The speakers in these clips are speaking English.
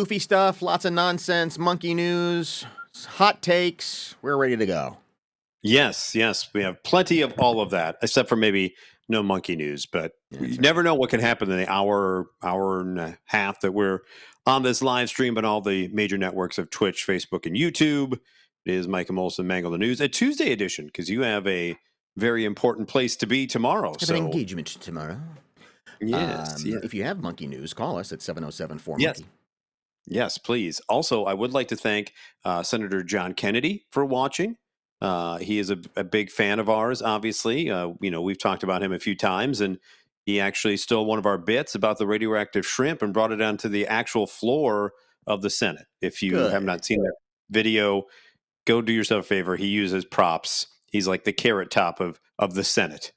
goofy stuff, lots of nonsense, monkey news, hot takes. We're ready to go. Yes, we have plenty of all of that, except for maybe no monkey news. But you never know what can happen in the hour and a half that we're on this live stream on all the major networks of Twitch, Facebook, and YouTube. It is Mike and Molson Mangle the News, a Tuesday edition, because you have a very important place to be tomorrow. I have an engagement tomorrow. Yes, If you have monkey news, call us at 707-4-MONKEY. Yes, please. Also, I would like to thank Senator John Kennedy for watching. He is a big fan of ours, obviously. We've talked about him a few times, and he actually stole one of our bits about the radioactive shrimp and brought it onto the actual floor of the Senate. If you have not seen that video, go do yourself a favor. He uses props. He's like the Carrot Top of the Senate.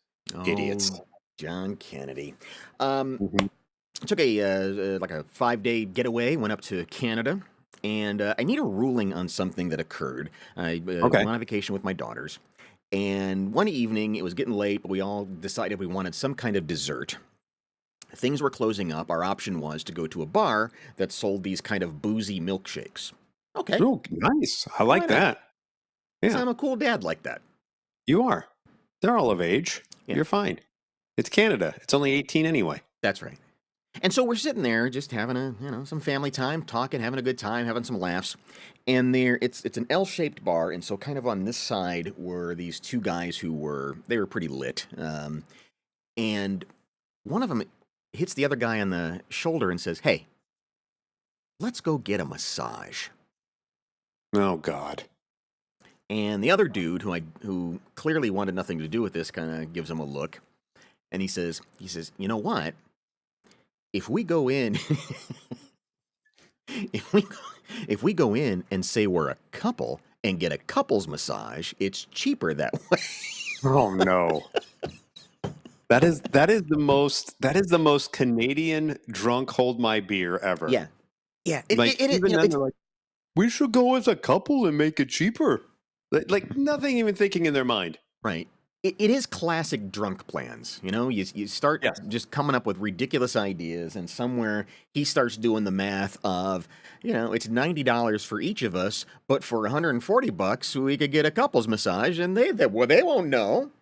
Idiots. John Kennedy. Took a 5-day getaway, went up to Canada. And I need a ruling on something that occurred. I went on vacation with my daughters. And one evening, it was getting late, but we all decided we wanted some kind of dessert. Things were closing up. Our option was to go to a bar that sold these kind of boozy milkshakes. Okay. Oh, nice. I like that. Yeah. I'm a cool dad like that. You are. They're all of age. Yeah. You're fine. It's Canada. It's only 18 anyway. That's right. And so we're sitting there just having some family time, talking, having a good time, having some laughs. And it's an L-shaped bar, and so kind of on this side were these two guys who were pretty lit. And one of them hits the other guy on the shoulder and says, "Hey, let's go get a massage." Oh God. And the other dude who clearly wanted nothing to do with this kind of gives him a look. And he says, "You know what? If we go in, if we go in and say we're a couple and get a couple's massage, it's cheaper that way." Oh no. That is the most Canadian drunk hold my beer ever. Yeah. They're like, we should go as a couple and make it cheaper. Like nothing even thinking in their mind. Right. It is classic drunk plans. You start just coming up with ridiculous ideas, and somewhere he starts doing the math of, it's $90 for each of us, but for $140 we could get a couple's massage, and they won't know.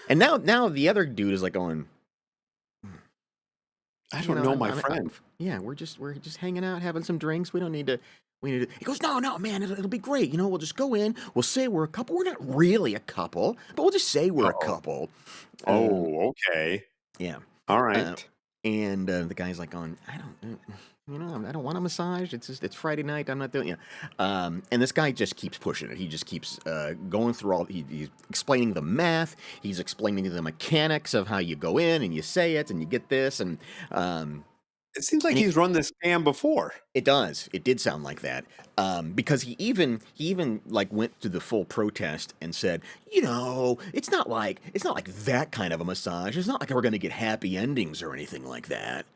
And now the other dude is like going, I don't know my friend. We're just hanging out, having some drinks. We don't need to. He goes, no, man, it'll be great. We'll just go in. We'll say we're a couple. We're not really a couple, but we'll just say we're a couple. Okay. Yeah. All right. And the guy's like, I don't want a massage. It's Friday night. I'm not doing it. And this guy just keeps pushing it. He just keeps going through he's explaining the math. He's explaining the mechanics of how you go in and you say it and you get this. And it seems like he's run this scam before. It does. It did sound like that. Because he even like went to the full protest and said, it's not like that kind of a massage. It's not like we're going to get happy endings or anything like that.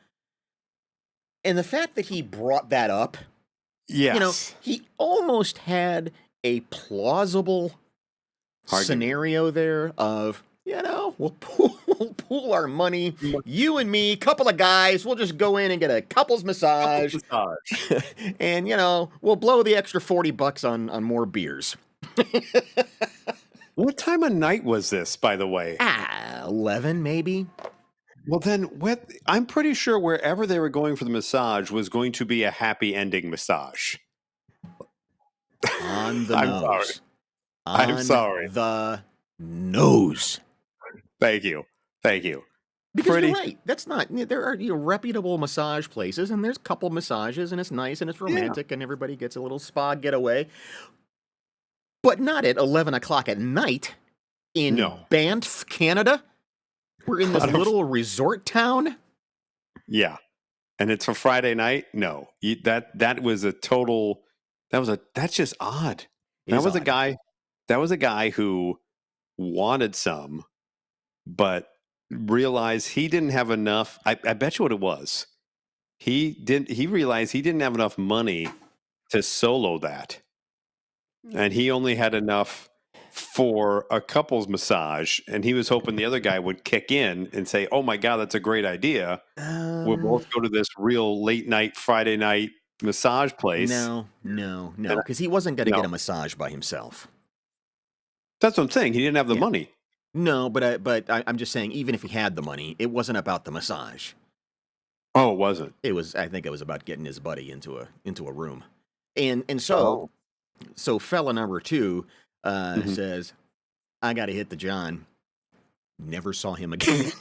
And the fact that he brought that up, he almost had a plausible scenario there of, we'll pool our money, you and me, couple of guys, we'll just go in and get a couple's massage. And, we'll blow the extra $40 on more beers. What time of night was this, by the way? 11 maybe. Well, then, I'm pretty sure wherever they were going for the massage was going to be a happy ending massage. On the nose. I'm sorry. The nose. Thank you. Because you're right. That's not. There are reputable massage places, and there's couple massages, and it's nice and it's romantic, and everybody gets a little spa getaway. But not at 11 o'clock at night in Banff, Canada. We're in this little resort town. Yeah, and it's a Friday night. No, that was a total. That's just odd. That was a guy who wanted some, but realized he didn't have enough. I bet you what it was. He realized he didn't have enough money to solo that, and he only had enough for a couple's massage, and he was hoping the other guy would kick in and say, "Oh my God, that's a great idea. We'll both go to this real late night Friday night massage place. No, no, no, And because he wasn't going to no, get a massage by himself. that's what I'm saying. He didn't have the Yeah. money. No, I'm just saying, even if he had the money, it wasn't about the massage. Oh, it wasn't. I think it was about getting his buddy into a room. And so Oh. so fella number 2 Mhm. says, I got to hit the John. Never saw him again.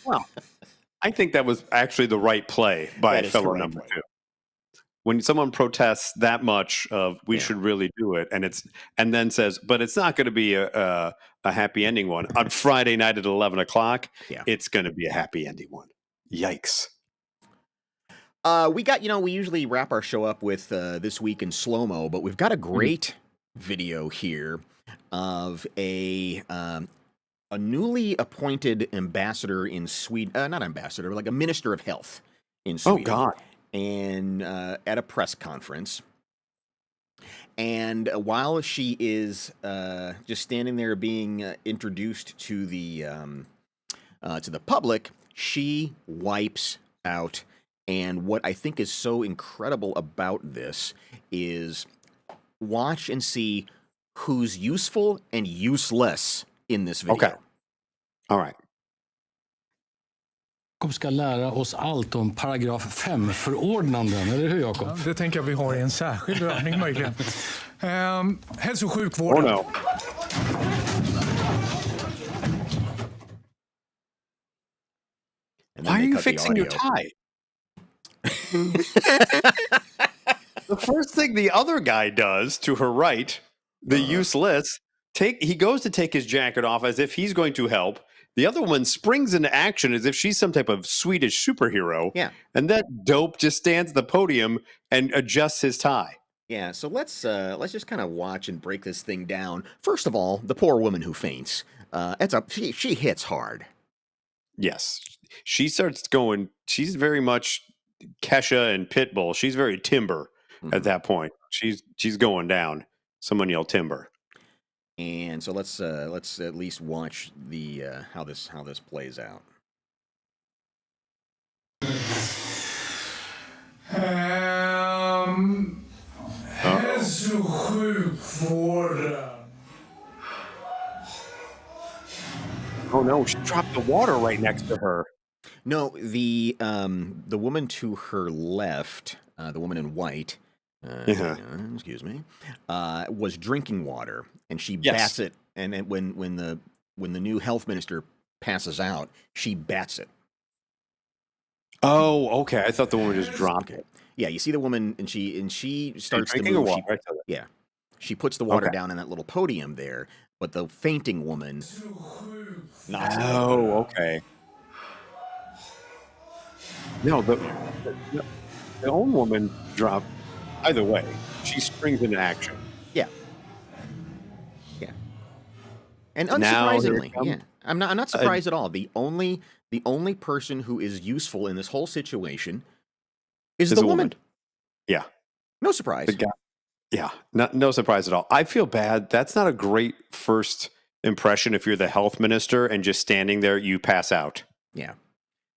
Well, I think that was actually the right play by That is the fellow right number play. 2. When someone protests that much of we Yeah. should really do it, and then says, but it's not going to be a happy ending one on Friday night at 11 o'clock. Yeah. It's going to be a happy ending one. Yikes! We got, we usually wrap our show up with this week in slow mo, but we've got a great video here of a newly appointed ambassador in Sweden, not ambassador, but like a minister of health in Sweden. Oh God! And at a press conference. And while she is just standing there being introduced to the public, she wipes out. And what I think is so incredible about this is watch and see who's useful and useless in this video. Okay. All right. Jakob ska lära oss allt om paragraf 5-förordnanden, eller hur Jakob? Ja, det tänker jag vi har i en särskild övning möjligen. Hälso- och sjukvården. Oh no. Why are you fixing your tie? The first thing the other guy does to her right, the useless, he goes to take his jacket off as if he's going to help. The other one springs into action as if she's some type of Swedish superhero. Yeah. And that dope just stands at the podium and adjusts his tie. Yeah, so let's just kind of watch and break this thing down. First of all, the poor woman who faints. She hits hard. Yes. She starts going, she's very much Kesha and Pitbull. She's very Timber at that point. She's going down. Someone yell Timber. And so let's at least watch the how this plays out. Hälso- och sjukvården. Oh no, she dropped the water right next to her. No, the woman to her left, the woman in white, excuse me, was drinking water, and she bats it. And then when the new health minister passes out, she bats it. Oh, okay. I thought the woman just dropped it. Yeah, you see the woman, and she starts to drinking move. water. She puts the water down on that little podium there, but the fainting woman knocks it over. Oh, okay. No, the old woman dropped. Either way, she springs into action. Yeah. And Now, here unsurprisingly, comes- I'm not surprised at all. The only person who is useful in this whole situation is the woman. Yeah. No surprise. The guy. Yeah. No surprise at all. I feel bad. That's not a great first impression if you're the health minister and just standing there, you pass out. Yeah.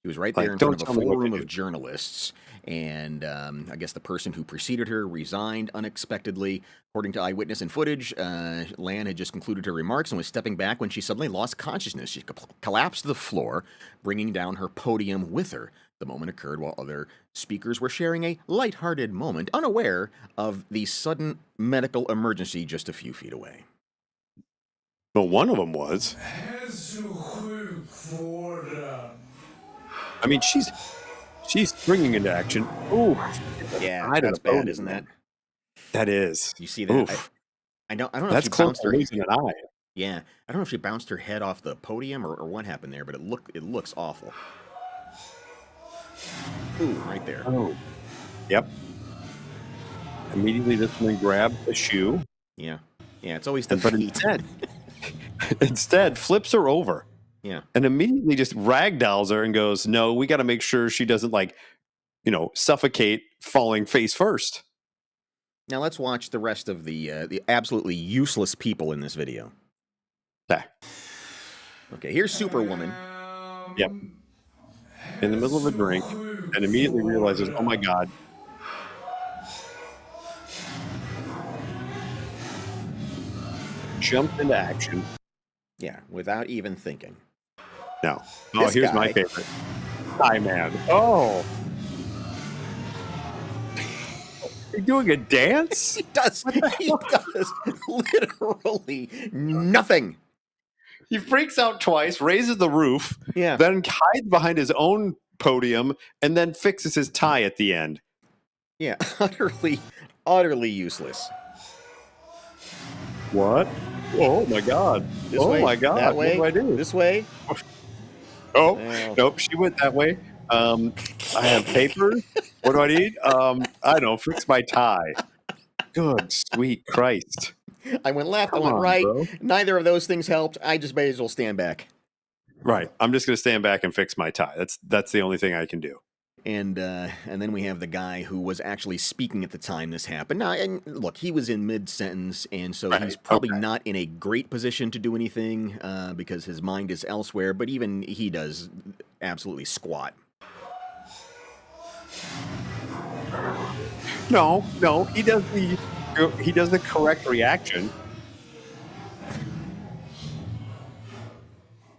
He was right there Like, in don't front of a tell me full what to room do. of journalists. And I guess the person who preceded her resigned unexpectedly. According to eyewitness and footage, Lan had just concluded her remarks and was stepping back when she suddenly lost consciousness. She collapsed to the floor, bringing down her podium with her. The moment occurred while other speakers were sharing a lighthearted moment, unaware of the sudden medical emergency just a few feet away. But one of them was. Hälso- och sjukvården. I mean, she's springing into action. Ooh. Yeah, Side of that's the bad, podium, isn't that? that is. You see that? Oof. I don't know That's if she close bounced to her. losing an eye. Yeah, I don't know if she bounced her head off the podium or what happened there, but it looks awful. Ooh, right there. Oh. Yep. Immediately, this one grabbed the shoe. Yeah, it's always the But feet. instead flips her over. Yeah, And immediately just ragdolls her and goes, no, we got to make sure she doesn't suffocate falling face first. now let's watch the rest of the absolutely useless people in this video. There. Okay, here's Superwoman. Yep. In the middle of a drink and immediately realizes, oh my God, jumped into action. Yeah, without even thinking. No. Oh, This here's my guy- favorite. Hi, man. Oh. You doing a dance? He does literally nothing. He freaks out twice, raises the roof, Yeah. then hides behind his own podium, and then fixes his tie at the end. Yeah, utterly useless. What? Oh my god. This way, my god. that way, What do I do? this way. Oh, Well. nope, she went that way. I have paper. What do I need? I don't know, fix my tie. Good sweet Christ. I went left, Come I went on, right. bro. Neither of those things helped. I just may as well stand back. Right. I'm just gonna stand back and fix my tie. That's the only thing I can do. And then we have the guy who was actually speaking at the time this happened. Now, and look, he was in mid-sentence, and so Right, he's probably okay. not in a great position to do anything because his mind is elsewhere. But even he does absolutely squat. No, he does the correct reaction.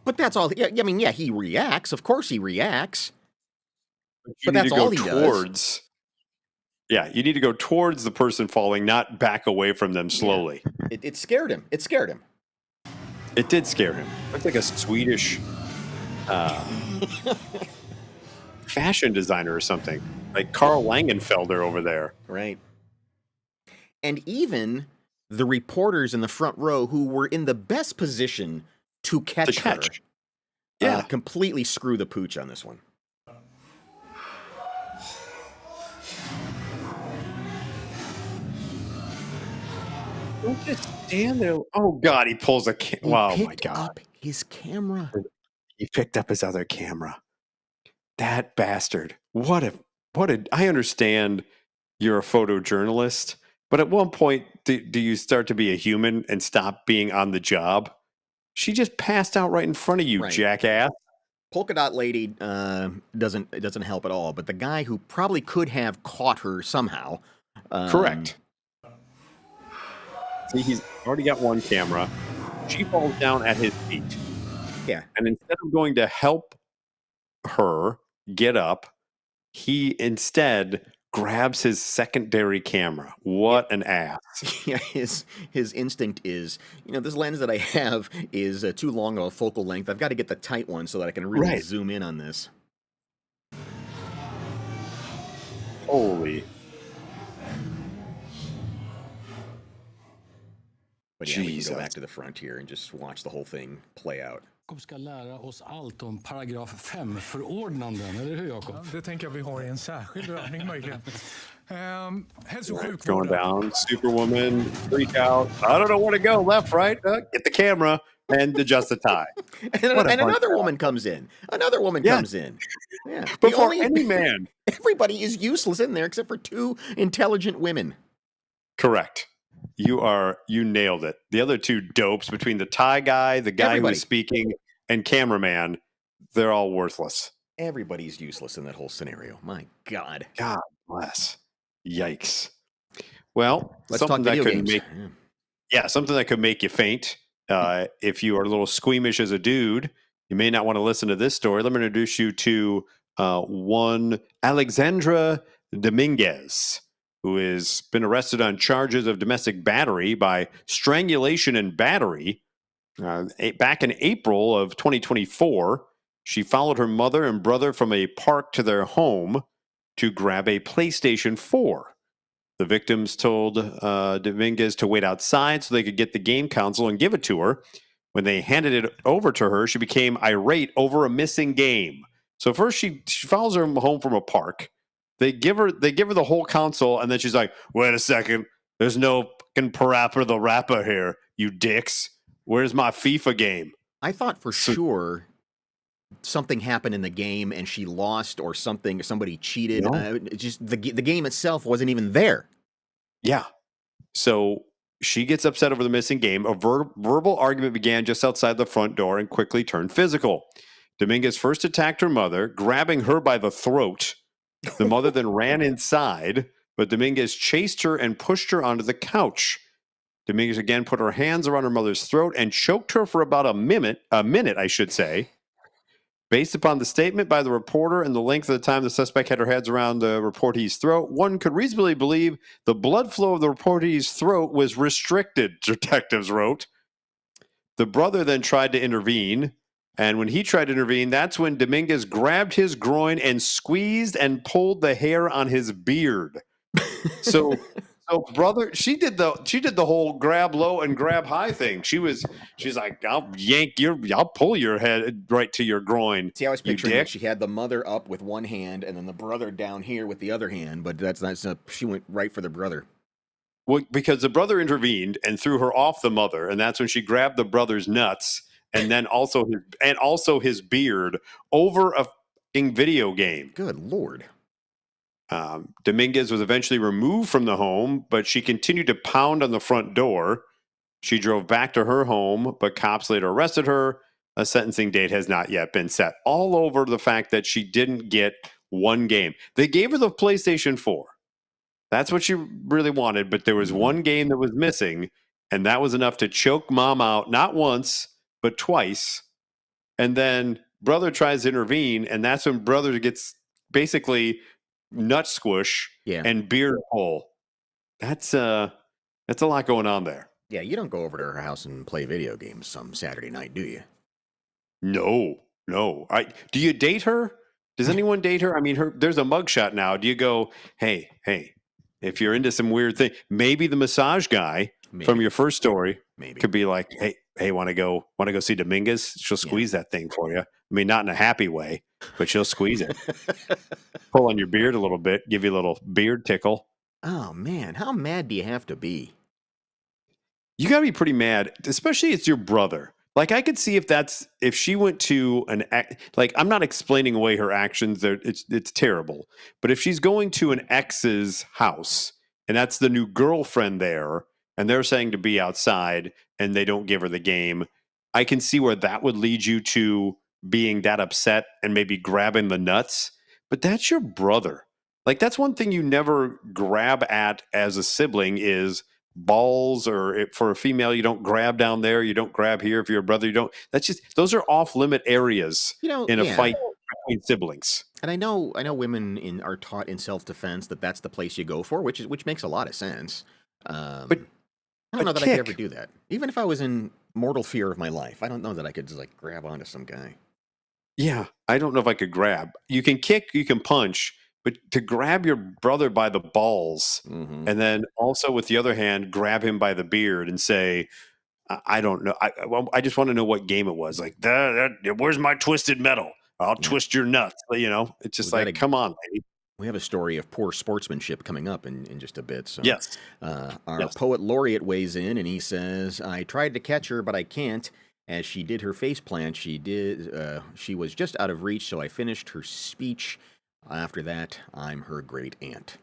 But that's all. Yeah, I mean, yeah, he reacts. Of course, he reacts. You But need that's to go all he does. towards. Yeah, you need to go towards the person falling, not back away from them slowly. It scared him. It scared him. It did scare him. Looks like a Swedish fashion designer or something, like Karl Langenfelder over there. Right. And even the reporters in the front row who were in the best position to catch her, Yeah. completely screw the pooch on this one. Don't just stand there. Oh God, he pulls a He wow, my picked God. up his camera. He picked up his other camera. That bastard. What a I understand you're a photojournalist, but at one point do you start to be a human and stop being on the job? She just passed out right in front of you, Right. jackass. Polka dot lady doesn't help at all, but the guy who probably could have caught her somehow. Correct. See, he's already got one camera. She falls down at his feet. Yeah. And instead of going to help her get up, he instead grabs his secondary camera. What an ass. Yeah, his instinct is, this lens that I have is too long of a focal length. I've got to get the tight one so that I can really Right. zoom in on this. Holy. But yeah, we can Jesus. go back to the front here and just watch the whole thing play out. Jakob ska lära oss allt om paragraf 5-förordnanden, eller hur Jakob? Ja, det tänker jag vi har i en särskild övning möjligen. Hälso- och Going sjukvården. down, Superwoman, freak out. I don't know where to go, left, right. Get the camera and adjust the tie. And What a another bunch of- woman comes in. Another woman Yeah. comes in. Yeah. But for any man. Everybody is useless in there except for two intelligent women. Correct. You nailed it. The other two dopes between the tie guy, the guy Everybody. who's speaking, and cameraman, they're all worthless. Everybody's useless in that whole scenario. My God. God bless. Yikes. Well, Let's talk something that video could games. make something that could make you faint. If you are a little squeamish as a dude, you may not want to listen to this story. Let me introduce you to one Alexandra Dominguez, who has been arrested on charges of domestic battery by strangulation and battery. Back in April of 2024, she followed her mother and brother from a park to their home to grab a PlayStation 4. The victims told Dominguez to wait outside so they could get the game console and give it to her. When they handed it over to her, she became irate over a missing game. So first she follows her home from a park. They give her the whole console, and then she's like, "Wait a second, there's no fucking parappa the rapper here, you dicks. Where's my FIFA game?" I thought for sure something happened in the game and she lost or something. Somebody cheated. No. Just the game itself wasn't even there. Yeah. So she gets upset over the missing game. A verbal argument began just outside the front door and quickly turned physical. Dominguez first attacked her mother, grabbing her by the throat. The mother then ran inside, but Dominguez chased her and pushed her onto the couch. Dominguez again put her hands around her mother's throat and choked her for about a minute, I should say. Based upon the statement by the reporter and the length of the time the suspect had her hands around the reportee's throat, one could reasonably believe the blood flow of the reportee's throat was restricted, detectives wrote. The brother then tried to intervene, and when he tried to intervene, that's when Dominguez grabbed his groin and squeezed and pulled the hair on his beard. So brother, she did the whole grab low and grab high thing. She's like, I'll pull your head right to your groin. See, I was picturing that she had the mother up with one hand and then the brother down here with the other hand, but that's not. She went right for the brother. Well, because the brother intervened and threw her off the mother, and that's when she grabbed the brother's nuts and then also his beard over a fucking video game. Good Lord. Dominguez was eventually removed from the home, but she continued to pound on the front door. She drove back to her home, but cops later arrested her. A sentencing date has not yet been set. All over the fact that she didn't get one game. They gave her the PlayStation 4. That's what she really wanted, but there was one game that was missing, and that was enough to choke mom out, not once, but twice. And then brother tries to intervene, and that's when brother gets basically nut squish and beard pull. That's a lot going on there. Yeah, you don't go over to her house and play video games some Saturday night, do you? No. Do you date her? Does anyone date her? I mean, there's a mugshot now. Do you go, hey, if you're into some weird thing, maybe the massage guy from your first story could be like, hey, want to go see Dominguez? She'll squeeze that thing for you. I mean, not in a happy way, but she'll squeeze it. Pull on your beard a little bit, give you a little beard tickle. Oh, man. How mad do you have to be? You got to be pretty mad, especially it's your brother. Like, I could see if she went to I'm not explaining away her actions. It's terrible. But if she's going to an ex's house and that's the new girlfriend there and they're saying to be outside and they don't give her the game, I can see where that would lead you to being that upset and maybe grabbing the nuts. But that's your brother. Like, that's one thing you never grab at as a sibling is balls, or for a female, you don't grab down there, you don't grab here. If you're a brother, you don't. Those are off limit areas in a fight between siblings. And I know women are taught in self defense that's the place you go for, which makes a lot of sense. But I don't know that I could ever do that. Even if I was in mortal fear of my life, I don't know that I could just like grab onto some guy. Yeah, I don't know if I could grab. You can kick, you can punch, but to grab your brother by the balls and then also with the other hand, grab him by the beard and say, I don't know. I just want to know what game it was. Like, where's my twisted metal? I'll twist your nuts. It's just come on, lady. We have a story of poor sportsmanship coming up in just a bit. So, yes. Our poet laureate weighs in and he says, I tried to catch her, but I can't. As she did her face plant, she was just out of reach, so I finished her speech. After that, I'm her great aunt.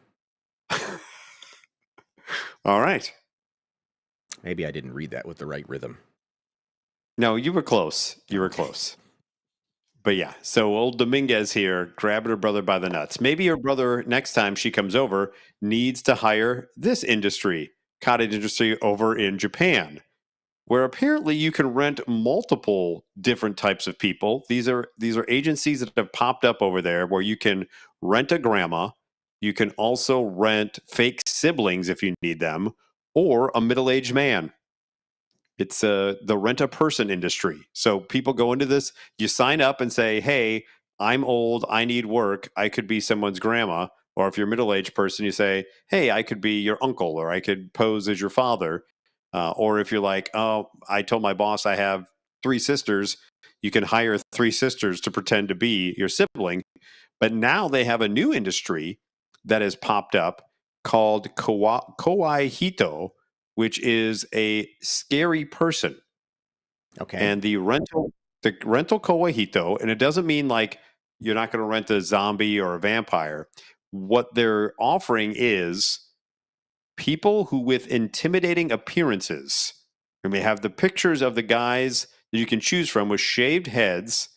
All right. Maybe I didn't read that with the right rhythm. No, you were close. But yeah, so old Dominguez here grabbing her brother by the nuts. Maybe her brother, next time she comes over, needs to hire this cottage industry over in Japan, where apparently you can rent multiple different types of people. These are agencies that have popped up over there where you can rent a grandma. You can also rent fake siblings if you need them, or a middle-aged man. It's the rent-a-person industry. So people go into this, you sign up and say, hey, I'm old, I need work, I could be someone's grandma. Or if you're a middle-aged person, you say, hey, I could be your uncle, or I could pose as your father. Or if you're like, oh, I told my boss I have 3 sisters, you can hire 3 sisters to pretend to be your sibling. But now they have a new industry that has popped up called Kawaii Hito, which is a scary person. Okay. And the rental Kawaii Hito, and it doesn't mean like you're not going to rent a zombie or a vampire. What they're offering is people who with intimidating appearances. And we have the pictures of the guys that you can choose from with shaved heads,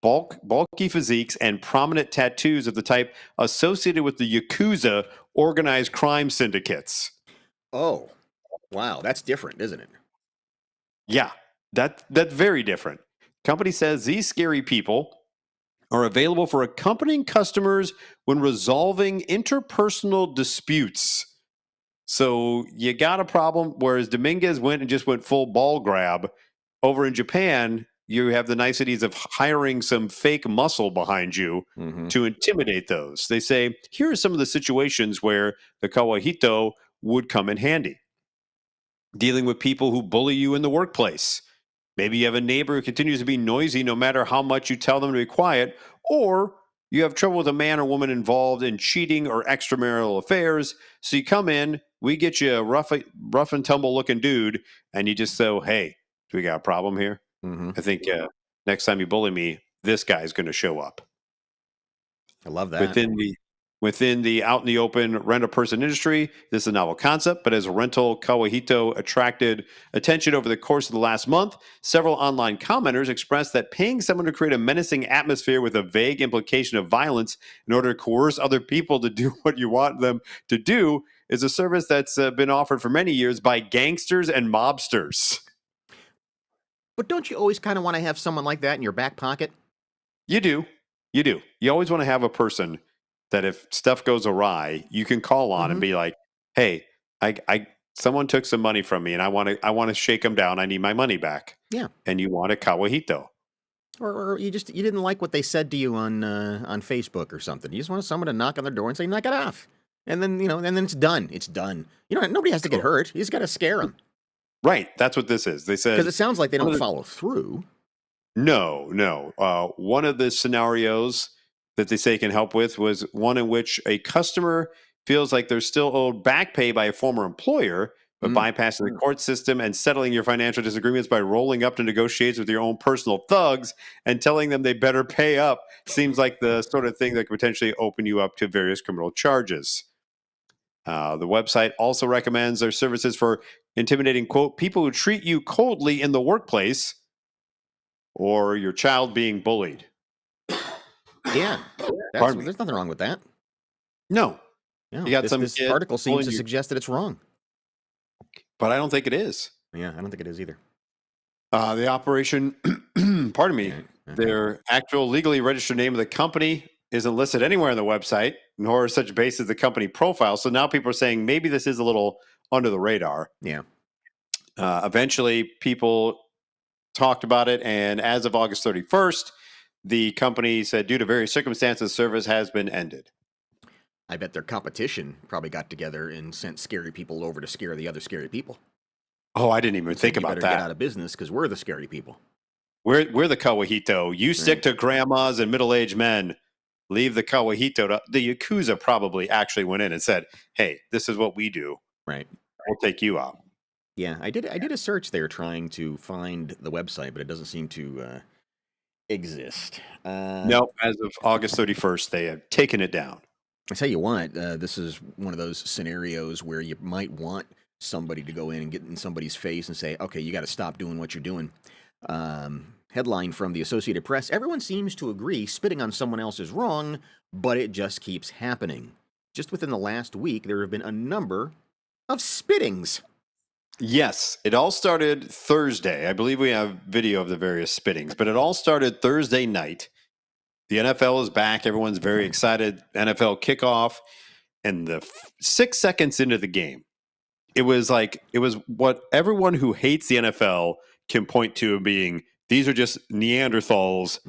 bulky physiques, and prominent tattoos of the type associated with the Yakuza organized crime syndicates. Oh. Wow, that's different, isn't it? Yeah, that's very different. Company says these scary people are available for accompanying customers when resolving interpersonal disputes. So you got a problem, whereas Dominguez went full ball grab. Over in Japan, you have the niceties of hiring some fake muscle behind you to intimidate those. They say, here are some of the situations where the Kawahito would come in handy. Dealing with people who bully you in the workplace. Maybe you have a neighbor who continues to be noisy no matter how much you tell them to be quiet, or you have trouble with a man or woman involved in cheating or extramarital affairs. So you come in, we get you a rough and tumble looking dude, and you just say, hey, do we got a problem here? I think next time you bully me, this guy's going to show up. I love that. Within the out in the open rent-a-person industry, this is a novel concept, but as a rental, Kawahito attracted attention over the course of the last month. Several online commenters expressed that paying someone to create a menacing atmosphere with a vague implication of violence in order to coerce other people to do what you want them to do is a service that's been offered for many years by gangsters and mobsters. But don't you always kind of want to have someone like that in your back pocket? You do. You do. You always want to have a person that if stuff goes awry, you can call on and be like, "Hey, someone took some money from me, and I want to shake them down. I need my money back." Yeah. And you want a Kawahito, Or you didn't like what they said to you on Facebook or something. You just want someone to knock on their door and say, "Knock it off," and then and then it's done. It's done. Nobody has to get hurt. You just got to scare them. Right. That's what this is. They said because it sounds like they don't follow through. No. One of the scenarios that they say can help with was one in which a customer feels like they're still owed back pay by a former employer, but bypassing the court system and settling your financial disagreements by rolling up to negotiations with your own personal thugs and telling them they better pay up seems like the sort of thing that could potentially open you up to various criminal charges. The website also recommends their services for intimidating, quote, people who treat you coldly in the workplace or your child being bullied. Yeah. There's nothing wrong with that. No. Yeah. You got this article seems to suggest that it's wrong. But I don't think it is. Yeah, I don't think it is either. The operation, pardon me, their actual legally registered name of the company isn't listed anywhere on the website, nor is such base as the company profile. So now people are saying maybe this is a little under the radar. Yeah. Eventually, people talked about it, and as of August 31st, the company said due to various circumstances, service has been ended. I bet their competition probably got together and sent scary people over to scare the other scary people. Oh, I didn't even think about that. Get out of business because we're the scary people. We're the Kawahito. You stick to grandmas and middle-aged men. Leave the Kawahito. The Yakuza probably actually went in and said, hey, this is what we do. Right. We'll take you out. Yeah, I did a search there trying to find the website, but it doesn't seem to exist. No, as of August 31st, they have taken it down. I tell you what, this is one of those scenarios where you might want somebody to go in and get in somebody's face and say, okay, you got to stop doing what you're doing. Headline from the Associated Press, everyone seems to agree spitting on someone else is wrong, but it just keeps happening. Just within the last week, there have been a number of spittings. Yes, it all started Thursday. I believe we have video of the various spittings, but it all started Thursday night. The NFL is back. Everyone's very excited. NFL kickoff. And the 6 seconds into the game, it was what everyone who hates the NFL can point to being, these are just Neanderthals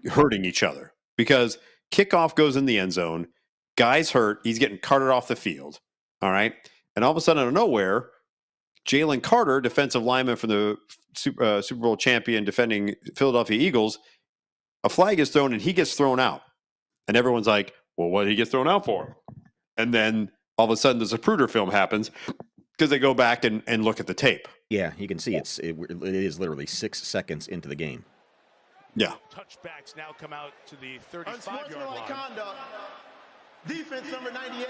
hurting each other. Because kickoff goes in the end zone. Guy's hurt. He's getting carted off the field. All right. And all of a sudden, out of nowhere, Jalen Carter, defensive lineman from the Super Bowl champion defending Philadelphia Eagles, a flag is thrown and he gets thrown out. And everyone's like, well, what did he get thrown out for? And then all of a sudden the Zapruder film happens because they go back and look at the tape. Yeah, you can see it is literally 6 seconds into the game. Yeah. Touchbacks now come out to the 35-yard line. Conduct. Defense number 98.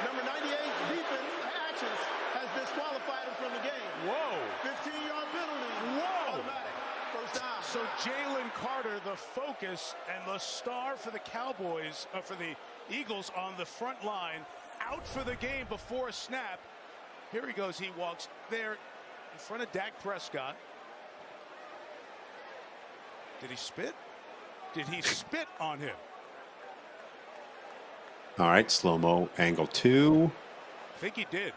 Number 98's defense actions has disqualified him from the game. Whoa. 15-yard penalty. Whoa. Automatic. First down. So Jalen Carter, the focus and the star for the Cowboys, for the Eagles on the front line, out for the game before a snap. Here he goes. He walks there in front of Dak Prescott. Did he spit? Did he spit on him? All right, slow-mo angle 2. I think he did.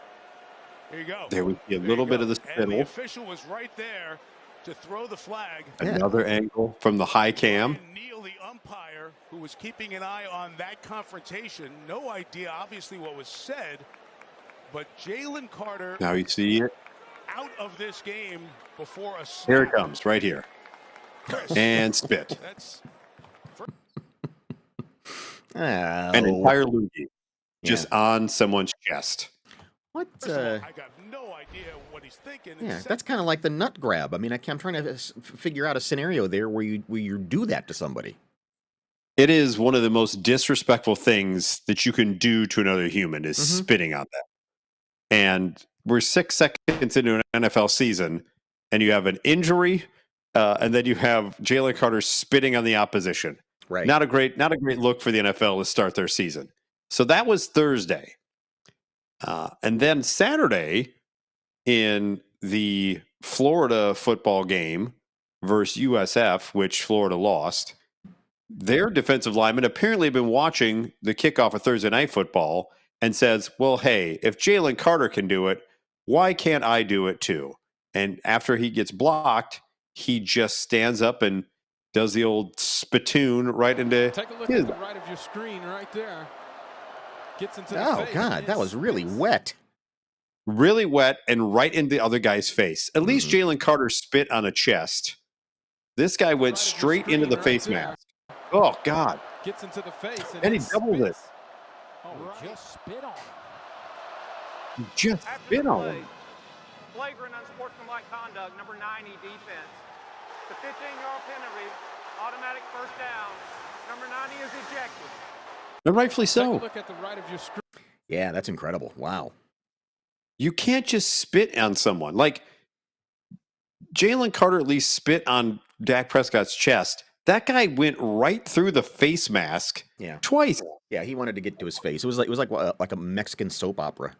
Here you go. There we see a little bit of the And the spittle. official was right there to throw the flag. Another angle from the high cam. And Neal, the umpire, who was keeping an eye on that confrontation, no idea, obviously, what was said. But Jalen Carter Now you see it. out of this game before a snap. Here it comes, right here. And spit. That's An entire loogie just on someone's chest. What? I got no idea what he's thinking. Yeah, that's kind of like the nut grab. I mean, I'm trying to figure out a scenario there where you do that to somebody. It is one of the most disrespectful things that you can do to another human is spitting on them. And we're 6 seconds into an NFL season, and you have an injury, and then you have Jalen Carter spitting on the opposition. Right. Not a great look for the NFL to start their season. So that was Thursday. And then Saturday in the Florida football game versus USF, which Florida lost, their defensive linemen apparently have been watching the kickoff of Thursday Night Football and says, well, hey, if Jalen Carter can do it, why can't I do it too? And after he gets blocked, he just stands up and does the old spittoon right into Take a look his. at the right of your screen right there. Gets into the Oh, face. God, that was really wet. Really wet and right in the other guy's face. At least Jalen Carter spit on a chest. This guy went straight into the face mask. Oh, God. Gets into the face. And he doubled it. Oh, just spit on him. He just spit on him. Flagrant unsportsmanlike conduct, number 90 defense. The 15-yard penalty, automatic first down. Number 90 is ejected. And rightfully Take so. a look at the right of your screen. Yeah, that's incredible. Wow. You can't just spit on someone. Like, Jalen Carter at least spit on Dak Prescott's chest. That guy went right through the face mask twice. Yeah, he wanted to get to his face. It was like a Mexican soap opera.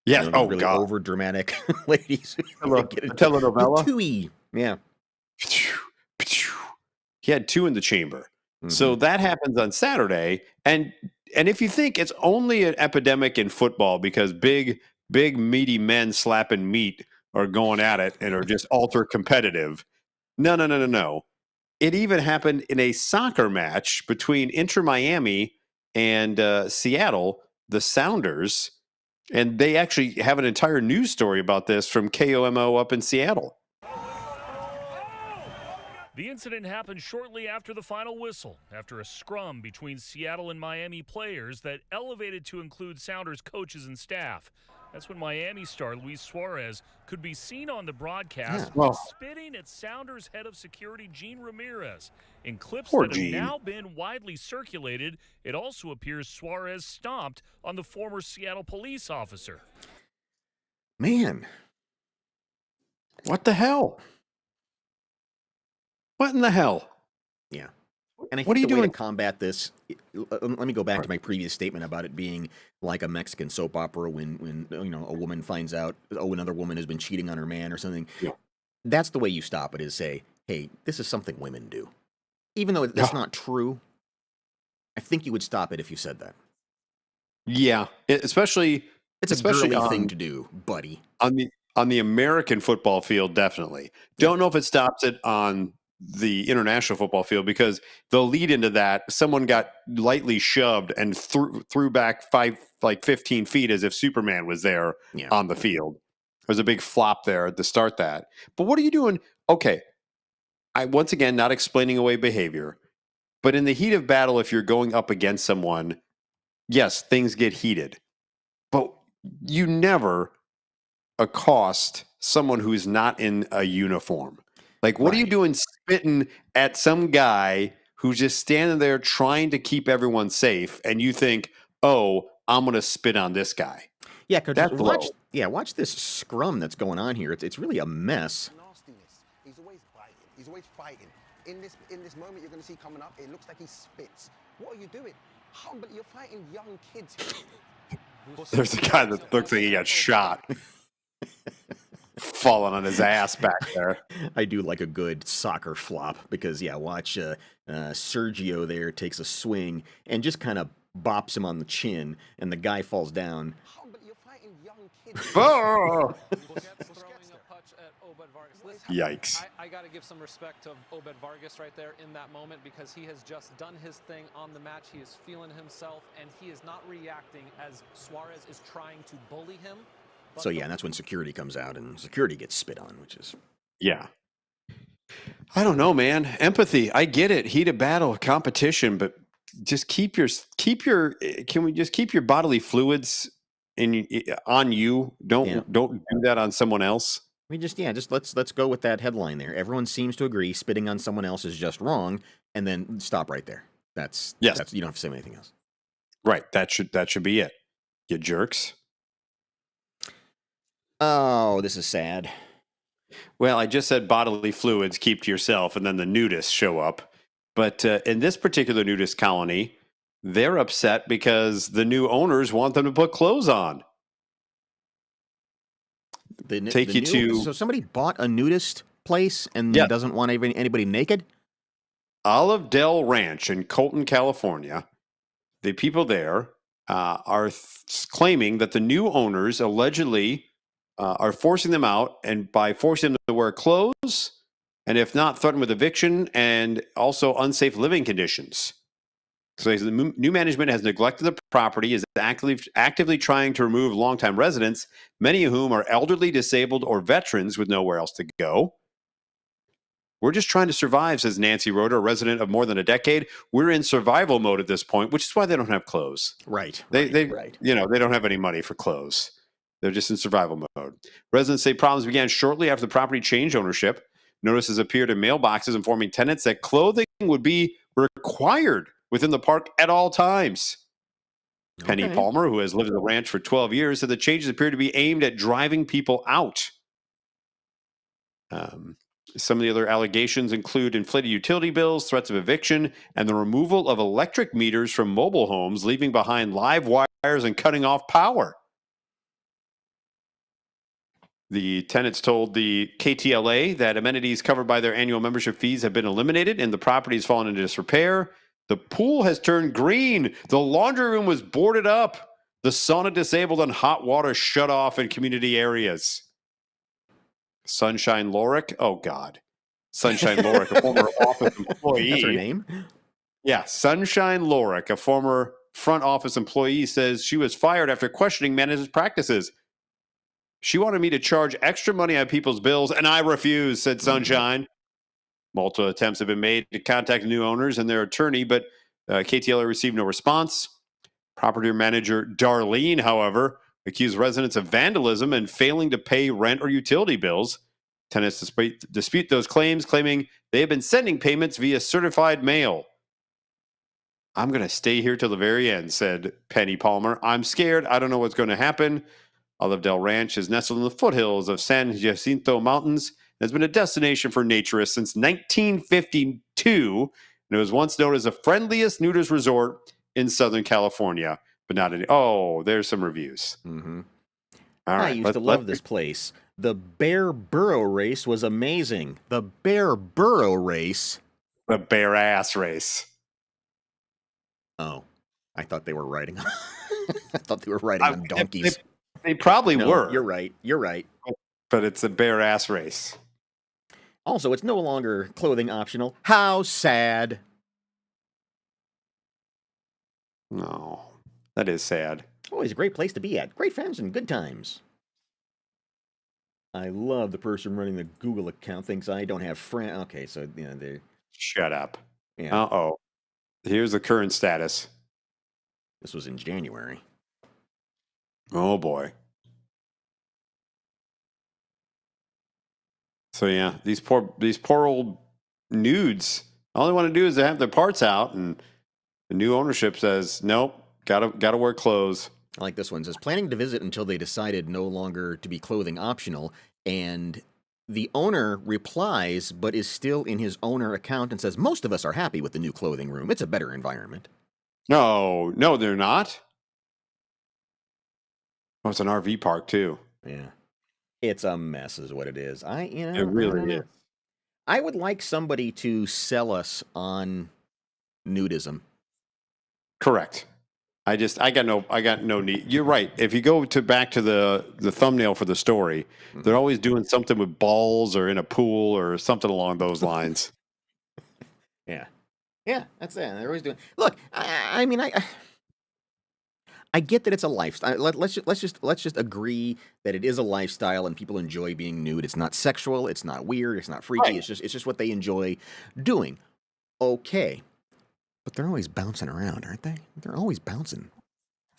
Yeah. You know, Oh, really God. over dramatic ladies. Telenovela. Tui. Yeah. He had 2 in the chamber. So that happens on Saturday. And if you think it's only an epidemic in football because big, meaty men slapping meat are going at it and are just ultra competitive. No. It even happened in a soccer match between Inter Miami and Seattle, the Sounders. And they actually have an entire news story about this from KOMO up in Seattle. The incident happened shortly after the final whistle, after a scrum between Seattle and Miami players that elevated to include Sounders coaches and staff. That's when Miami star Luis Suarez could be seen on the broadcast spitting at Sounders head of security Gene Ramirez. In clips that have now been widely circulated, it also appears Suarez stomped on the former Seattle police officer. Man. What the hell? What in the hell? Yeah. And I What are think you the way doing? to combat this, let me go back to my previous statement about it being like a Mexican soap opera when you know, a woman finds out, another woman has been cheating on her man or something. Yeah. That's the way you stop it, is say, hey, this is something women do. Even though that's not true, I think you would stop it if you said that. Yeah, especially It's a girly thing to do, buddy. On the American football field, definitely. Don't know if it stops it on the international football field because the lead into that, someone got lightly shoved and threw back 15 feet as if Superman was there on the field. There's a big flop there to start that. But what are you doing? Okay, I once again not explaining away behavior, but in the heat of battle, if you're going up against someone, yes, things get heated, but you never accost someone who's not in a uniform. Like, what are you doing spitting at some guy who's just standing there trying to keep everyone safe, and you think, oh, I'm going to spit on this guy? Yeah, because watch this scrum that's going on here. It's really a mess. Nastiness. He's always biting. He's always fighting. In this moment you're going to see coming up, it looks like he spits. What are you doing? You're fighting young kids here. There's a guy that looks like he got shot. Falling on his ass back there. I do like a good soccer flop because, yeah, watch Sergio there takes a swing and just kind of bops him on the chin, and the guy falls down. Oh, but you're fighting young kids. Oh! Throwing a punch at Obed Vargas. Yikes. I got to give some respect to Obed Vargas right there in that moment because he has just done his thing on the match. He is feeling himself, and he is not reacting as Suarez is trying to bully him. So, yeah, and that's when security comes out, and security gets spit on, which is... Yeah. I don't know, man. Empathy. I get it. Heat of battle, competition, but just keep your can we just keep your bodily fluids on you? Don't do that on someone else. Let's go with that headline there. Everyone seems to agree spitting on someone else is just wrong, and then stop right there. That's you don't have to say anything else. Right. That should be it. You jerks. Oh, this is sad. Well, I just said bodily fluids, keep to yourself, and then the nudists show up. But in this particular nudist colony, they're upset because the new owners want them to put clothes on. So somebody bought a nudist place and doesn't want anybody naked? Olive Dell Ranch in Colton, California. The people there are claiming that the new owners allegedly are forcing them out, and by forcing them to wear clothes, and if not, threatened with eviction and also unsafe living conditions. So the new management has neglected the property, is actively trying to remove longtime residents, many of whom are elderly, disabled, or veterans with nowhere else to go. We're just trying to survive, says Nancy Roeder, a resident of more than a decade. We're in survival mode at this point, which is why they don't have clothes. Right. They don't have any money for clothes. They're just in survival mode. Residents say problems began shortly after the property changed ownership. Notices appeared in mailboxes informing tenants that clothing would be required within the park at all times. Okay. Penny Palmer, who has lived at the ranch for 12 years, said the changes appear to be aimed at driving people out. Some of the other allegations include inflated utility bills, threats of eviction, and the removal of electric meters from mobile homes, leaving behind live wires and cutting off power. The tenants told the KTLA that amenities covered by their annual membership fees have been eliminated and the property has fallen into disrepair. The pool has turned green. The laundry room was boarded up. The sauna disabled and hot water shut off in community areas. Sunshine Lorick. Oh, God. Sunshine Lorick, a former office employee. That's her name? Yeah, Sunshine Lorick, a former front office employee, says she was fired after questioning management practices. She wanted me to charge extra money on people's bills, and I refused, said Sunshine. Multiple attempts have been made to contact the new owners and their attorney, but KTLA received no response. Property manager Darlene, however, accused residents of vandalism and failing to pay rent or utility bills. Tenants dispute those claims, claiming they have been sending payments via certified mail. I'm going to stay here till the very end, said Penny Palmer. I'm scared. I don't know what's going to happen. Olive Dell Ranch is nestled in the foothills of San Jacinto Mountains and has been a destination for naturists since 1952. And it was once known as the friendliest nudist resort in Southern California, but not any. Oh, there's some reviews. Mm-hmm. All right, I used to love this place. The Bear Burrow race was amazing. The Bear Burrow race. The bear ass race. Oh, I thought they were riding. I thought they were riding on donkeys. They probably were. You're right. You're right. But it's a bear ass race. Also, it's no longer clothing optional. How sad. No, that is sad. Always a great place to be at. Great friends and good times. I love the person running the Google account thinks I don't have friends. Okay, so they. Shut up. Yeah. Uh-oh. Here's the current status. This was in January. Oh boy. So yeah, these poor old nudes. All they want to do is to have their parts out, and the new ownership says, nope, gotta wear clothes. I like this one. It says planning to visit until they decided no longer to be clothing optional, and the owner replies, but is still in his owner account and says, most of us are happy with the new clothing room. It's a better environment. No, they're not. Oh, it's an RV park too. Yeah. It's a mess is what it is. It I really don't know. is. I would like somebody to sell us on nudism. Correct. I got no need. You're right. If you go back to the thumbnail for the story, they're always doing something with balls or in a pool or something along those lines. Yeah. Yeah, that's it. They're always doing. Look, I mean, I get that it's a lifestyle. Let's just agree that it is a lifestyle and people enjoy being nude. It's not sexual. It's not weird. It's not freaky. Right. It's just what they enjoy doing. Okay, but they're always bouncing around, aren't they? They're always bouncing.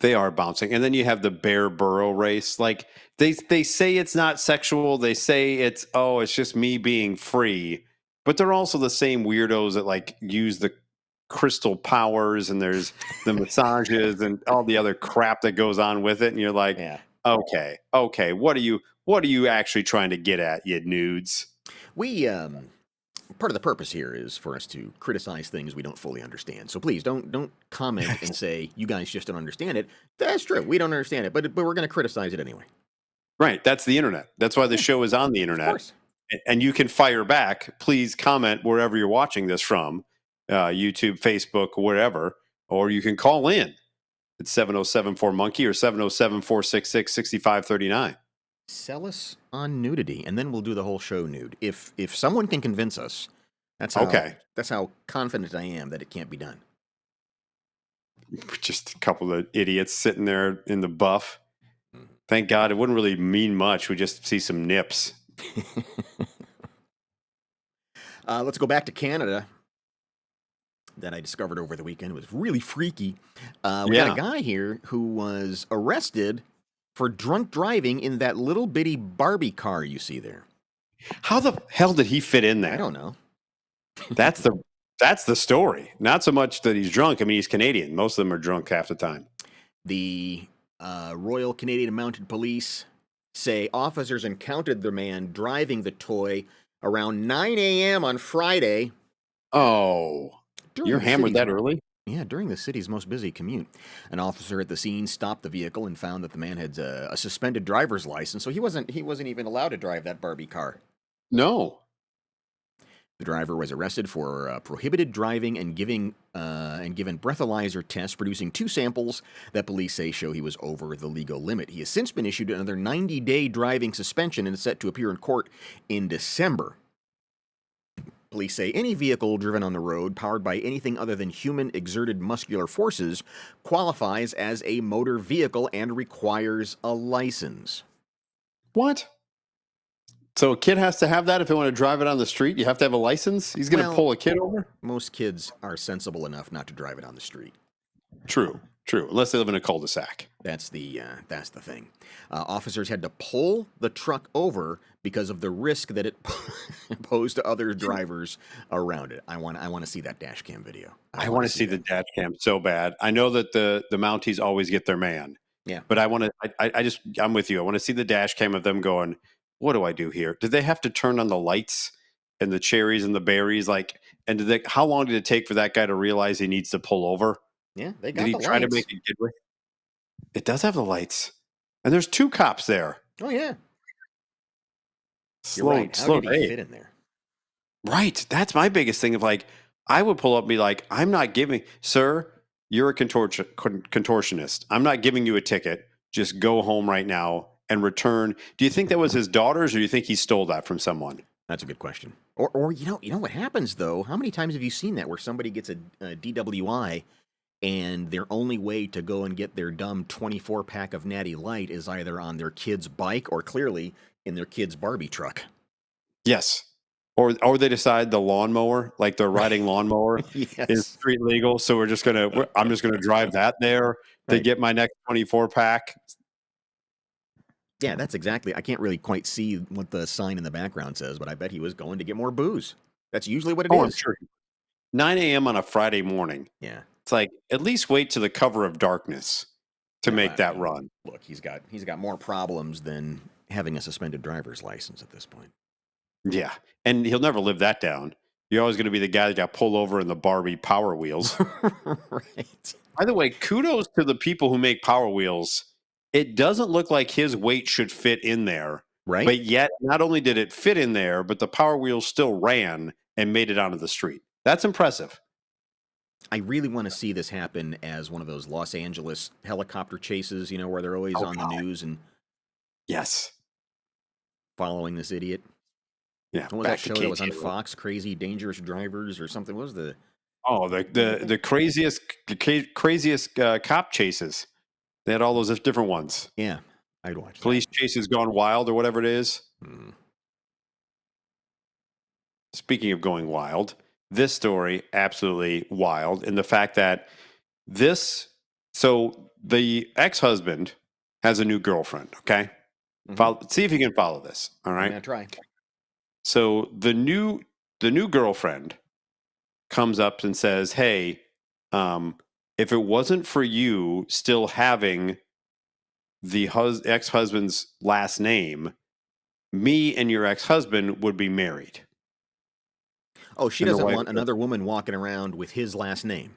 They are bouncing. And then you have the bear burrow race. Like they say it's not sexual. They say it's just me being free. But they're also the same weirdos that like use the crystal powers and there's the massages and all the other crap that goes on with it. And you're like, Yeah. okay, what are you actually trying to get at, you nudes? We part of the purpose here is for us to criticize things we don't fully understand. So please don't comment and say you guys just don't understand it. That's true. We don't understand it, but we're going to criticize it anyway. Right. That's the internet. That's why the show is on the internet. Of course. And you can fire back. Please comment wherever you're watching this from, YouTube, Facebook, wherever, or you can call in. It's 707-4-MONKEY or 707-466-6539. Sell us on nudity, and then we'll do the whole show nude. If someone can convince us, that's how confident I am that it can't be done. Just a couple of idiots sitting there in the buff. Thank God it wouldn't really mean much. We just see some nips. Let's go back to Canada that I discovered over the weekend. It was really freaky. We got a guy here who was arrested for drunk driving in that little bitty Barbie car you see there. How the hell did he fit in there? I don't know. That's the story. Not so much that he's drunk. I mean, he's Canadian. Most of them are drunk half the time. The Royal Canadian Mounted Police say officers encountered the man driving the toy around 9 a.m. on Friday. Oh, you're hammered that early? Yeah, during the city's most busy commute. An officer at the scene stopped the vehicle and found that the man had a suspended driver's license, so he wasn't even allowed to drive that Barbie car. No. The driver was arrested for prohibited driving and given breathalyzer tests, producing 2 samples that police say show he was over the legal limit. He has since been issued another 90-day driving suspension and is set to appear in court in December. Police say any vehicle driven on the road powered by anything other than human exerted muscular forces qualifies as a motor vehicle and requires a license. What? So a kid has to have that if they want to drive it on the street? You have to have a license? He's going to pull a kid over? Most kids are sensible enough not to drive it on the street. True. Unless they live in a cul-de-sac. That's the thing. Officers had to pull the truck over because of the risk that it posed to other drivers around it. I want to see that dash cam video. I want to see the dash cam so bad. I know that the Mounties always get their man. Yeah. But I'm with you. I want to see the dash cam of them going, what do I do here? Did they have to turn on the lights and the cherries and the berries? How long did it take for that guy to realize he needs to pull over? Yeah, they got Did he the try lights. to make it get away? It does have the lights. And there's 2 cops there. Oh, yeah. Slow, You're right. How did he fit in there? Right. That's my biggest thing of I would pull up and be like, I'm not giving, sir, you're a contortionist. I'm not giving you a ticket. Just go home right now and return. Do you think that was his daughter's or do you think he stole that from someone? That's a good question. Or you know what happens, though? How many times have you seen that where somebody gets a DWI and their only way to go and get their dumb 24-pack of Natty Light is either on their kid's bike or clearly in their kid's Barbie truck? Yes. Or they decide the lawnmower, like they're riding lawnmower, Yes. is street legal. So I'm just gonna drive that there to get my next 24-pack. Yeah, that's exactly. I can't really quite see what the sign in the background says, but I bet he was going to get more booze. That's usually what it is. I'm sure. 9 a.m. on a Friday morning. Yeah. It's like, at least wait to the cover of darkness to make that run. Look, he's got more problems than having a suspended driver's license at this point. Yeah. And he'll never live that down. You're always going to be the guy that got pulled over in the Barbie Power Wheels. Right. By the way, kudos to the people who make Power Wheels it doesn't look like his weight should fit in there. Right. But yet, not only did it fit in there, but the Power Wheels still ran and made it onto the street. That's impressive. I really want to see this happen as one of those Los Angeles helicopter chases, where they're always on the news and Yes. following this idiot. Yeah. What was that show that was on Fox? Crazy Dangerous Drivers or something? What was the... Oh, the craziest cop chases. They had all those different ones. Yeah, I'd watch Police chases gone wild or whatever it is. Speaking of going wild, this story, absolutely wild in the fact that so the ex-husband has a new girlfriend, okay? See if you can follow this, all right? I'm going to try. So the new girlfriend comes up and says, hey, if it wasn't for you still having the ex-husband's last name, me and your ex-husband would be married. Oh, she doesn't want another woman walking around with his last name.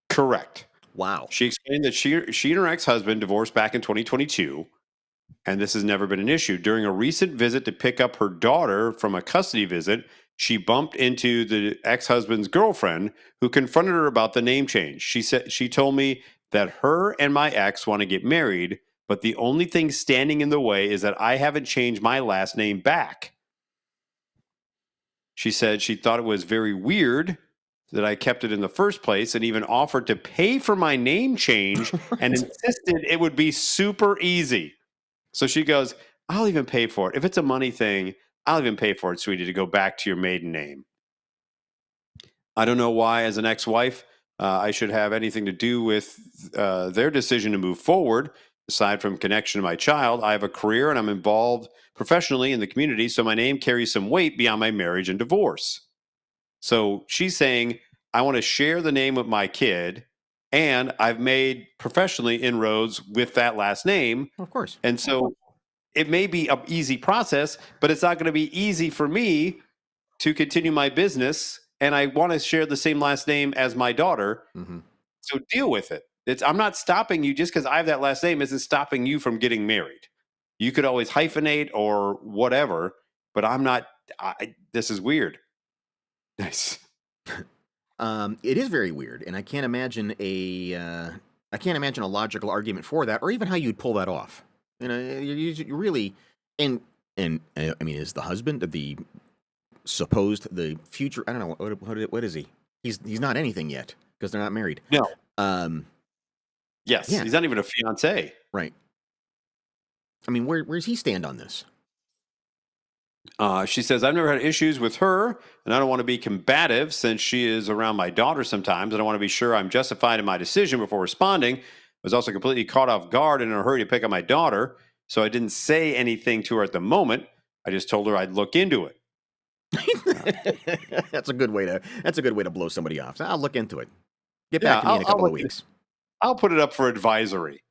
Correct. Wow. She explained that she and her ex-husband divorced back in 2022, and this has never been an issue. During a recent visit to pick up her daughter from a custody visit, she bumped into the ex-husband's girlfriend, who confronted her about the name change. She told me that her and my ex want to get married, but the only thing standing in the way is that I haven't changed my last name back. She said she thought it was very weird that I kept it in the first place and even offered to pay for my name change and insisted it would be super easy. So she goes, I'll even pay for it. If it's a money thing, I'll even pay for it, sweetie, to go back to your maiden name. I don't know why, as an ex-wife, I should have anything to do with their decision to move forward. Aside from connection to my child, I have a career and I'm involved professionally in the community, so my name carries some weight beyond my marriage and divorce. So she's saying, I want to share the name with my kid, and I've made professionally inroads with that last name. Of course. And so it may be an easy process, but it's not going to be easy for me to continue my business, and I want to share the same last name as my daughter. So deal with it. I'm not stopping you just because I have that last name isn't stopping you from getting married. You could always hyphenate or whatever, but I'm not. This is weird. Nice. It is very weird, and I can't imagine a logical argument for that, or even how you'd pull that off. You really, and I mean, is the husband the future? I don't know what is he? He's not anything yet because they're not married. No. Yes, he's not even a fiance. Right. I mean, where does he stand on this? She says, I've never had issues with her, and I don't want to be combative since she is around my daughter sometimes. I don't want to be sure I'm justified in my decision before responding. I was also completely caught off guard and in a hurry to pick up my daughter, so I didn't say anything to her at the moment. I just told her I'd look into it. That's a good way to blow somebody off. I'll look into it. Get back to me in a couple of weeks. I'll put it up for advisory.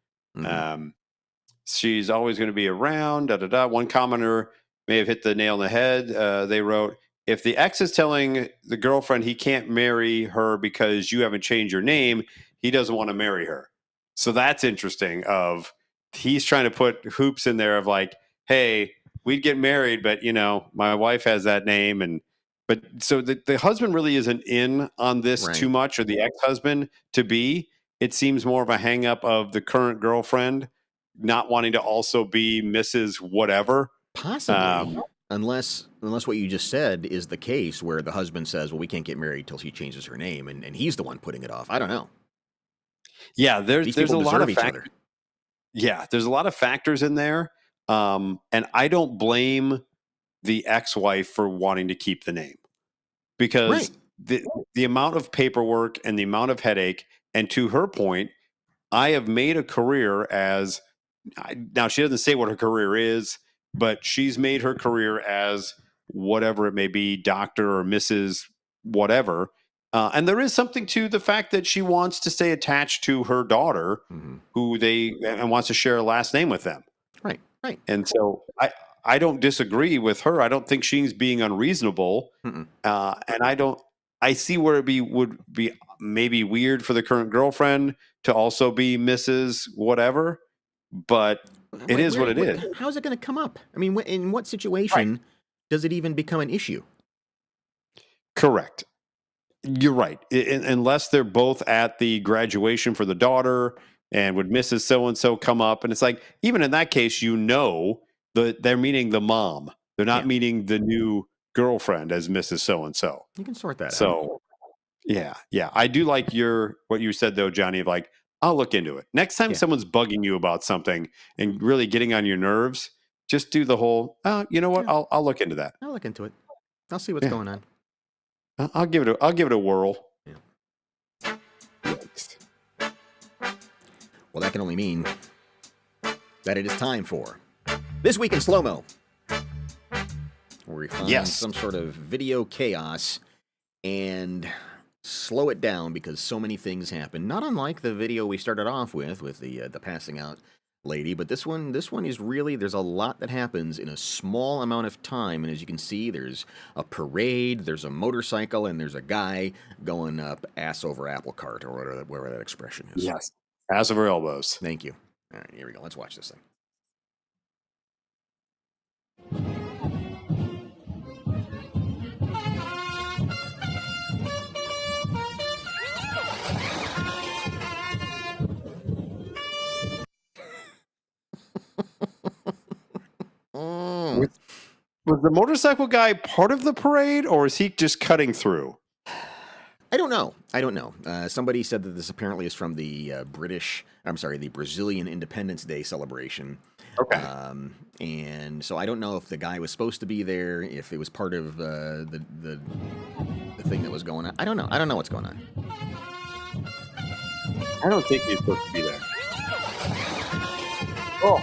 She's always going to be around. One commenter may have hit the nail on the head. They wrote, if the ex is telling the girlfriend he can't marry her because you haven't changed your name, he doesn't want to marry her. So that's interesting. He's trying to put hoops in there of like, hey, we'd get married, but my wife has that name. But so the husband really isn't in on this too much, or the ex-husband to be. It seems more of a hang up of the current girlfriend not wanting to also be Mrs. Whatever. Possibly. Unless what you just said is the case where the husband says, well, we can't get married till she changes her name, and he's the one putting it off. I don't know. Yeah, there's a lot of factors. Yeah, there's a lot of factors in there. And I don't blame the ex-wife for wanting to keep the name, because the amount of paperwork and the amount of headache, and to her point, I have made a career as, now she doesn't say what her career is, but she's made her career as whatever it may be, doctor or Mrs. whatever. And there is something to the fact that she wants to stay attached to her daughter, and wants to share a last name with them. Right. And so I don't disagree with her. I don't think she's being unreasonable. And I see where would be maybe weird for the current girlfriend to also be Mrs. Whatever. but it is what it is. How is it going to come up? I mean, in what situation does it even become an issue? Correct. You're right. Unless they're both at the graduation for the daughter, and would Mrs. So-and-so come up? And it's like, even in that case, they're meeting the mom. They're not meeting the new girlfriend as Mrs. So-and-so. You can sort that out. So, yeah. I do like what you said, though, Johnny, of like, I'll look into it. Next time someone's bugging you about something and really getting on your nerves, just do the whole, you know what? Yeah. I'll look into that. I'll look into it. I'll see what's going on. I'll give it a whirl. Yeah. Well, that can only mean that it is time for This Week in Slow-Mo, where we find some sort of video chaos and slow it down because so many things happen. Not unlike the video we started off with the passing out lady, but this one is really, there's a lot that happens in a small amount of time, and as you can see, there's a parade, there's a motorcycle, and there's a guy going up ass over apple cart, or whatever that expression is. Yes, ass over elbows. Thank you. All right, here we go. Let's watch this thing. Was the motorcycle guy part of the parade, or is he just cutting through? I don't know. Somebody said that this apparently is from the Brazilian Independence Day celebration. Okay. And so I don't know if the guy was supposed to be there, if it was part of the thing that was going on. I don't know. I don't know what's going on. I don't think he's supposed to be there. Oh.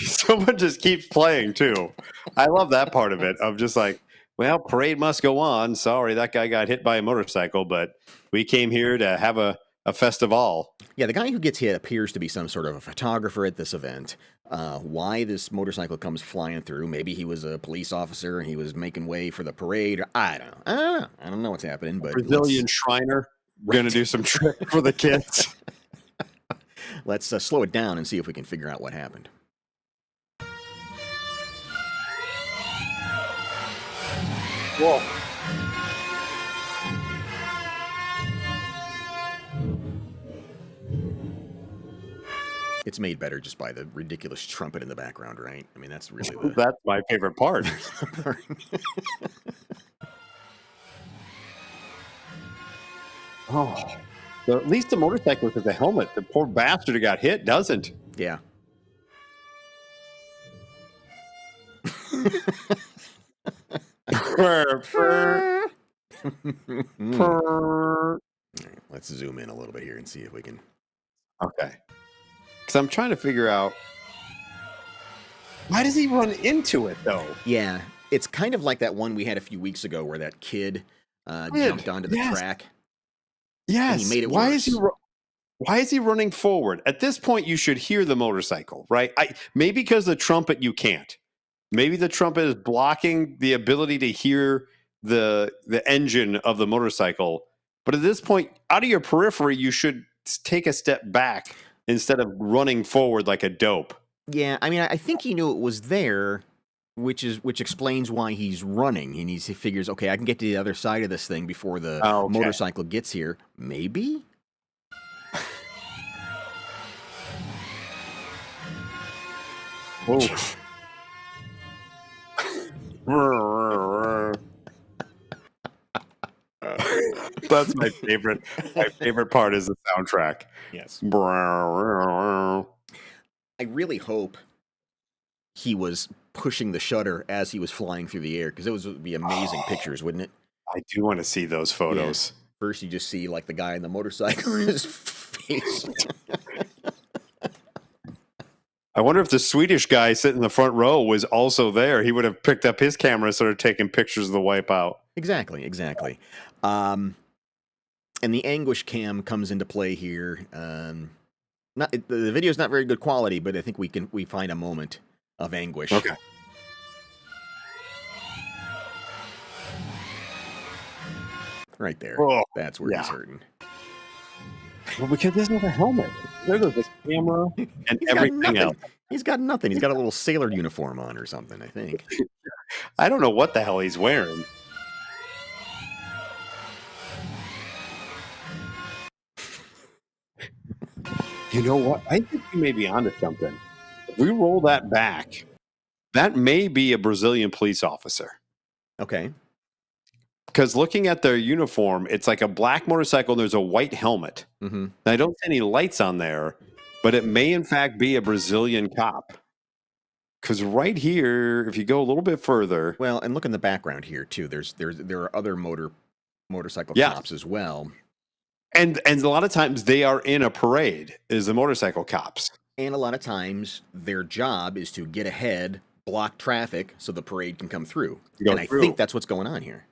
Someone just keeps playing too. I love that part of it. Of just like, well, parade must go on. Sorry, that guy got hit by a motorcycle, but we came here to have a festival. Yeah, the guy who gets hit appears to be some sort of a photographer at this event. Why this motorcycle comes flying through? Maybe he was a police officer and he was making way for the parade. I don't know. I don't know what's happening. But Brazilian Shriner going to do some trick for the kids. Let's slow it down and see if we can figure out what happened. Whoa. It's made better just by the ridiculous trumpet in the background, right? I mean, that's really That's my favorite part. Oh. So at least the motorcyclist has a helmet. The poor bastard who got hit doesn't. Yeah. All right, let's zoom in a little bit here and see if we can. Okay. Because I'm trying to figure out, why does he run into it though? Yeah, it's kind of like that one we had a few weeks ago where that kid jumped onto the track. Yes. And he made it Why worse. Why is he running forward? At this point, you should hear the motorcycle, right? Maybe because the trumpet you can't. Maybe the trumpet is blocking the ability to hear the engine of the motorcycle. But at this point, out of your periphery, you should take a step back instead of running forward like a dope. Yeah, I mean, I think he knew it was there, which explains why he's running. He figures, okay, I can get to the other side of this thing before the motorcycle gets here. Maybe? Oh. That's my favorite. My favorite part is the soundtrack. Yes. I really hope he was pushing the shutter as he was flying through the air, because it would be amazing pictures, wouldn't it? I do want to see those photos. Yeah. First, you just see like the guy in the motorcycle in his face. I wonder if the Swedish guy sitting in the front row was also there. He would have picked up his camera and started taking pictures of the wipeout. Exactly. And the anguish cam comes into play here. The video's not very good quality, but I think we find a moment of anguish. Okay. Right there. Oh, That's where he's hurting. Well, because there's not a helmet. There's a camera and everything else. He's got nothing. He's got a little sailor uniform on or something, I think. I don't know what the hell he's wearing. You know what? I think you may be onto something. If we roll that back, that may be a Brazilian police officer. Okay. Because looking at their uniform, it's like a black motorcycle and there's a white helmet. Mm-hmm. I don't see any lights on there, but it may in fact be a Brazilian cop. Because right here, if you go a little bit further, well, and look in the background here too. There are other motorcycle Yeah. cops as well, and a lot of times they are in a parade. Is the motorcycle cops? and a lot of times their job is to get ahead, block traffic, so the parade can come through. Go and I through. think that's what's going on here.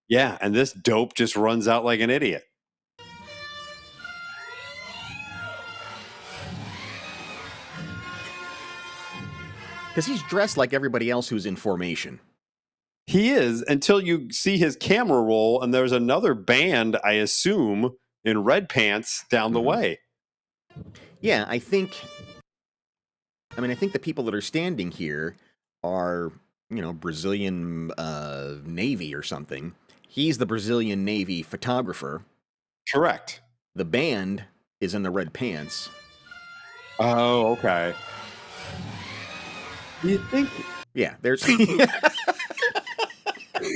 Yeah, and this dope just runs out like an idiot. Because he's dressed like everybody else who's in formation. He is, until you see his camera roll, and there's another band, I assume, in red pants down the way. Yeah, I think the people that are standing here are, Brazilian Navy or something. He's the Brazilian Navy photographer. Correct. The band is in the red pants. Oh, okay. You think? Yeah, there's...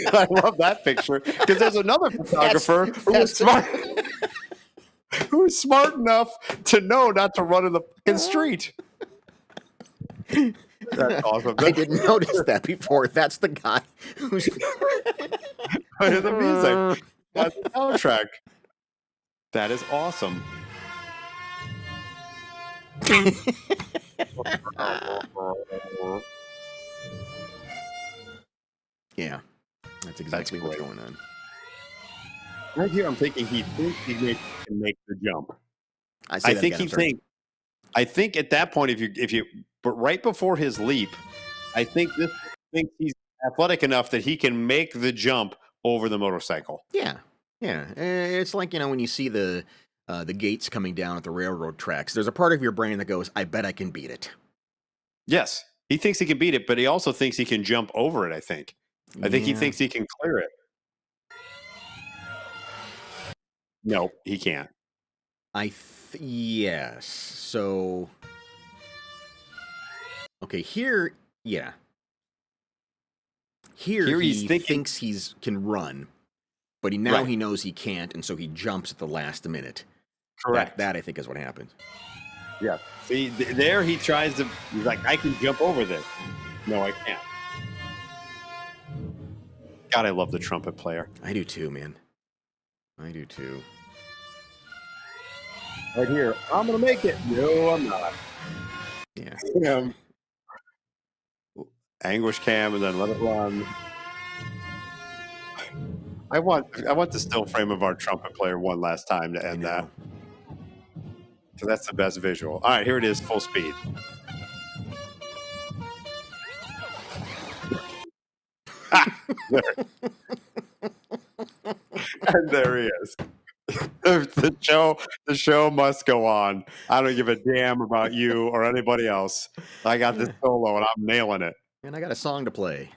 I love that picture, because there's another photographer who's smart enough to know not to run in the fucking street. That's awesome. I didn't notice that before. That's the guy who's... The music. That's the soundtrack. That is awesome. Yeah, that's exactly what's going on. Right here, I'm thinking he thinks he can make the jump. I think at that point, but right before his leap, I think this thinks he's athletic enough that he can make the jump over the motorcycle. Yeah. It's like, when you see the gates coming down at the railroad tracks, there's a part of your brain that goes, I bet I can beat it. Yes, he thinks he can beat it, but he also thinks he can jump over it, I think. I think he thinks he can clear it. No, he can't. Yes. So, okay, here, yeah. Here he thinks he can run, but he knows he can't, and so he jumps at the last minute. Correct. That I think is what happens. Yeah. See, there he's like, I can jump over this. No, I can't. God, I love the trumpet player. I do too, man. I do too. Right here, I'm going to make it. No, I'm not. Yeah. Anguish cam and then let it run. I want the still frame of our trumpet player one last time to end that. So that's the best visual. All right, here it is, full speed. And there he is. The show must go on. I don't give a damn about you or anybody else. I got this solo and I'm nailing it. And I got a song to play.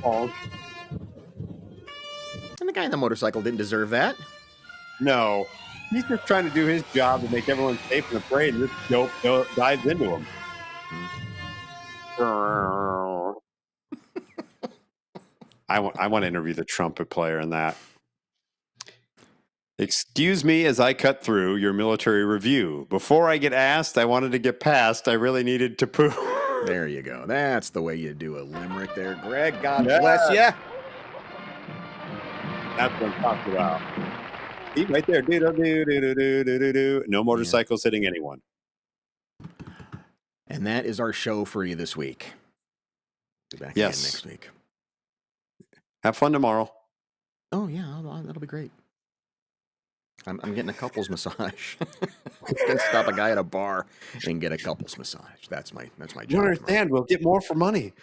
Oh. And the guy on the motorcycle didn't deserve that. No. He's just trying to do his job to make everyone safe in the parade, and this dope dives into him. I want to interview the trumpet player in that. Excuse me as I cut through your military review. Before I get asked, I wanted to get past. I really needed to poo. There you go. That's the way you do a limerick there, Greg. God bless you. That's what I'm talking about. See, right there. No motorcycles hitting anyone. And that is our show for you this week. Be back again next week. Have fun tomorrow. Oh, yeah. That'll be great. I'm getting a couples massage. Can stop a guy at a bar and get a couples massage. That's my job. You understand? We'll get more for money.